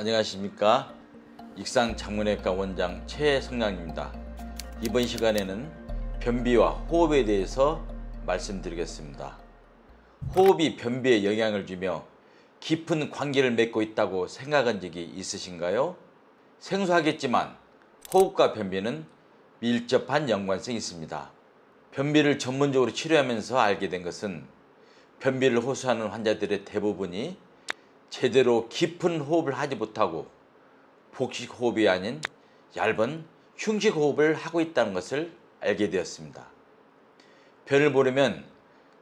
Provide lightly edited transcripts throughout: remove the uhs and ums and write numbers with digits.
안녕하십니까. 익상장문외과 원장 최성량입니다. 이번 시간에는 변비와 호흡에 대해서 말씀드리겠습니다. 호흡이 변비에 영향을 주며 깊은 관계를 맺고 있다고 생각한 적이 있으신가요? 생소하겠지만 호흡과 변비는 밀접한 연관성이 있습니다. 변비를 전문적으로 치료하면서 알게 된 것은 변비를 호소하는 환자들의 대부분이 제대로 깊은 호흡을 하지 못하고 복식호흡이 아닌 얇은 흉식호흡을 하고 있다는 것을 알게 되었습니다. 변을 보려면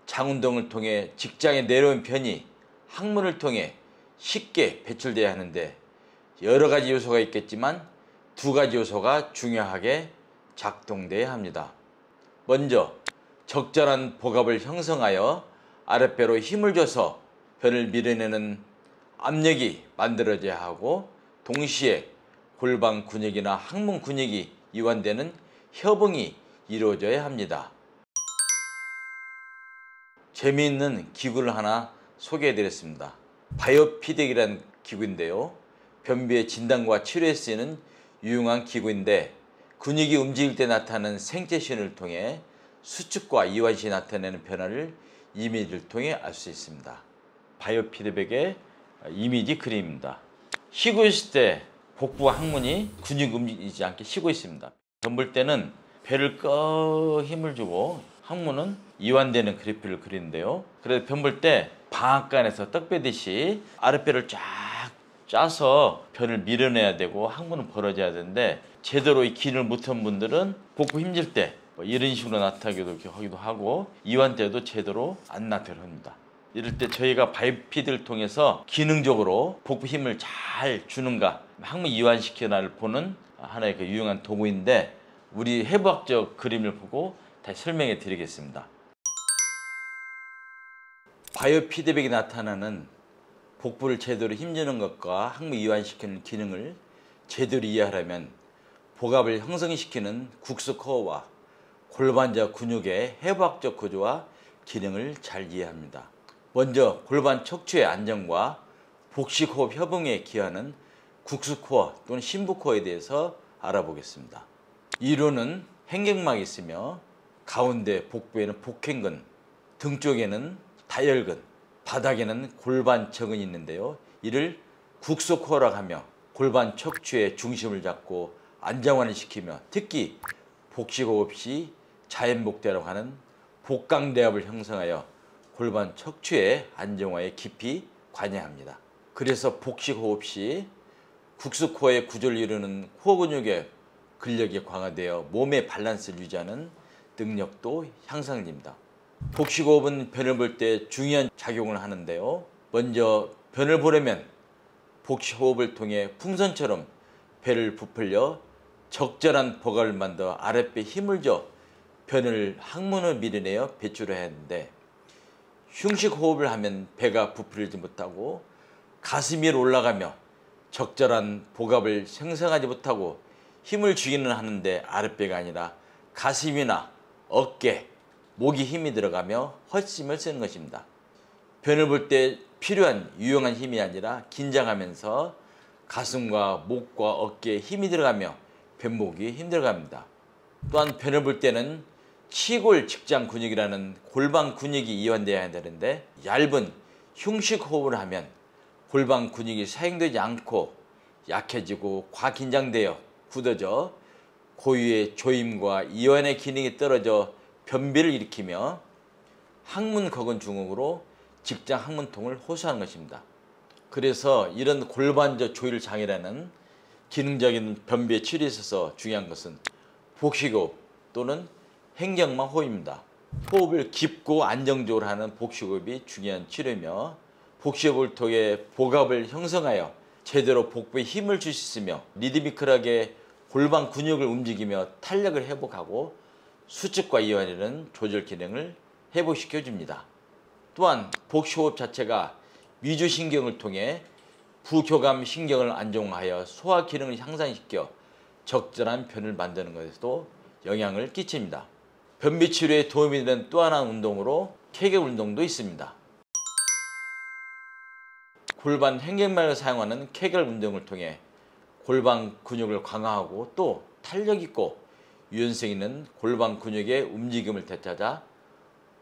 장운동을 통해 직장에 내려온 변이 항문을 통해 쉽게 배출돼야 하는데 여러 가지 요소가 있겠지만 두 가지 요소가 중요하게 작동돼야 합니다. 먼저 적절한 복압을 형성하여 아랫배로 힘을 줘서 변을 밀어내는 압력이 만들어져야 하고, 동시에 골반 근육이나 항문 근육이 이완되는 협응이 이루어져야 합니다. 재미있는 기구를 하나 소개해 드렸습니다. 바이오피덱이라는 기구인데요, 변비의 진단과 치료에 쓰이는 유용한 기구인데 근육이 움직일 때 나타나는 생체 신호를 통해 수축과 이완 시 나타내는 변화를 이미지를 통해 알 수 있습니다. 바이오피드백의 이미지 그림입니다. 쉬고 있을 때 복부 항문이 근육이 움직이지 않게 쉬고 있습니다. 변볼 때는 배를 꺼 힘을 주고 항문은 이완되는 그래프를 그리는데요, 그래서 변볼 때 방앗간에서 떡 빼듯이 아랫배를 쫙 짜서 변을 밀어내야 되고 항문은 벌어져야 되는데, 제대로 이 기능을 못한 분들은 복부 힘줄 때 이런 식으로 나타나기도 하기도 하고 이완 때도 제대로 안 나타나게 합니다. 이럴 때 저희가 바이오피드를 통해서 기능적으로 복부 힘을 잘 주는가, 항문 이완시키나를 보는 하나의 그 유용한 도구인데, 우리 해부학적 그림을 보고 다시 설명해 드리겠습니다. 바이오피드백이 나타나는 복부를 제대로 힘주는 것과 항문 이완시키는 기능을 제대로 이해하려면 복압을 형성시키는 국소코어와 골반자 근육의 해부학적 구조와 기능을 잘 이해합니다. 먼저 골반 척추의 안정과 복식호흡 협응에 기여하는 국수코어 또는 심부코어에 대해서 알아보겠습니다. 이로는 행경막이 있으며 가운데 복부에는 복행근, 등 쪽에는 다혈근, 바닥에는 골반척근이 있는데요, 이를 국소코어라고 하며 골반 척추의 중심을 잡고 안정화를 시키며 특히 복식호흡 시 자연복대라고 하는 복강대압을 형성하여 골반 척추의 안정화에 깊이 관여합니다. 그래서 복식호흡 시 국수코어의 구조를 이루는 코어 근육의 근력이 강화되어 몸의 밸런스를 유지하는 능력도 향상됩니다. 복식호흡은 변을 볼 때 중요한 작용을 하는데요, 먼저 변을 보려면 복식호흡을 통해 풍선처럼 배를 부풀려 적절한 복압을 만들어 아랫배에 힘을 줘 변을 항문을 밀어내어 배출해야 하는데, 흉식호흡을 하면 배가 부풀리지 못하고 가슴 위로 올라가며 적절한 복압을 생성하지 못하고 힘을 주기는 하는데 아랫배가 아니라 가슴이나 어깨, 목에 힘이 들어가며 헛심을 쓰는 것입니다. 변을 볼 때 필요한 유용한 힘이 아니라 긴장하면서 가슴과 목과 어깨에 힘이 들어가며 변보기 힘들어갑니다. 또한 변을 볼 때는 치골 직장 근육이라는 골반 근육이 이완되어야 되는데, 얇은 흉식 호흡을 하면 골반 근육이 사용되지 않고 약해지고 과긴장되어 굳어져 고유의 조임과 이완의 기능이 떨어져 변비를 일으키며 항문 거근 증후로 직장 항문통을 호소하는 것입니다. 그래서 이런 골반저 조일 장애라는 기능적인 변비의 치료에 있어서 중요한 것은 복식호흡 또는 행경막 호흡입니다. 호흡을 깊고 안정적으로 하는 복식호흡이 중요한 치료이며, 복식호흡을 통해 복압을 형성하여 제대로 복부에 힘을 줄 수 있으며 리드미컬하게 골반 근육을 움직이며 탄력을 회복하고 수축과 이완이라는 조절 기능을 회복시켜 줍니다. 또한 복식호흡 자체가 위주신경을 통해 부교감 신경을 안정화하여 소화 기능을 향상시켜 적절한 변을 만드는 것에도 영향을 끼칩니다. 변비 치료에 도움이 되는 또 하나의 운동으로 케겔 운동도 있습니다. 골반 횡격막을 사용하는 케겔 운동을 통해 골반 근육을 강화하고 또 탄력 있고 유연성 있는 골반 근육의 움직임을 되찾아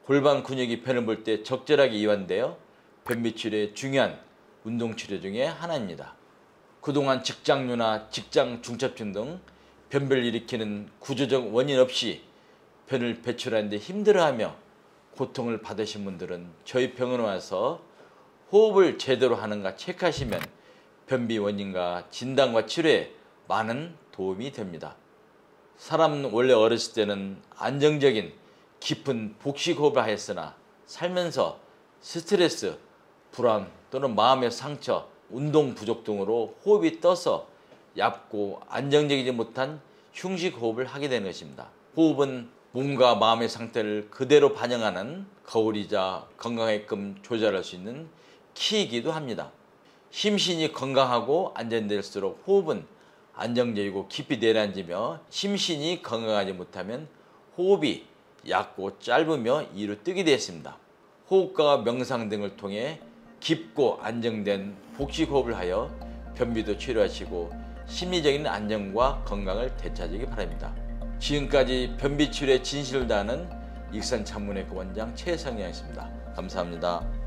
골반 근육이 변을 볼 때 적절하게 이완되어 변비 치료의 중요한 운동 치료 중에 하나입니다. 그동안 직장류나 직장 중첩증 등 변비를 일으키는 구조적 원인 없이 변을 배출하는데 힘들어하며 고통을 받으신 분들은 저희 병원에 와서 호흡을 제대로 하는가 체크하시면 변비 원인과 진단과 치료에 많은 도움이 됩니다. 사람은 원래 어렸을 때는 안정적인 깊은 복식 호흡을 하였으나 살면서 스트레스, 불안 또는 마음의 상처, 운동 부족 등으로 호흡이 떠서 얇고 안정적이지 못한 흉식 호흡을 하게 되는 것입니다. 호흡은 몸과 마음의 상태를 그대로 반영하는 거울이자 건강하게끔 조절할 수 있는 키이기도 합니다. 심신이 건강하고 안정될수록 호흡은 안정적이고 깊이 내려앉으며 심신이 건강하지 못하면 호흡이 얕고 짧으며 이로 뜨게 되었습니다. 호흡과 명상 등을 통해 깊고 안정된 복식 호흡을 하여 변비도 치료하시고 심리적인 안정과 건강을 되찾으기 바랍니다. 지금까지 변비 치료의 진실을 다하는 익산 찬문외과 원장 최성량이었습니다. 감사합니다.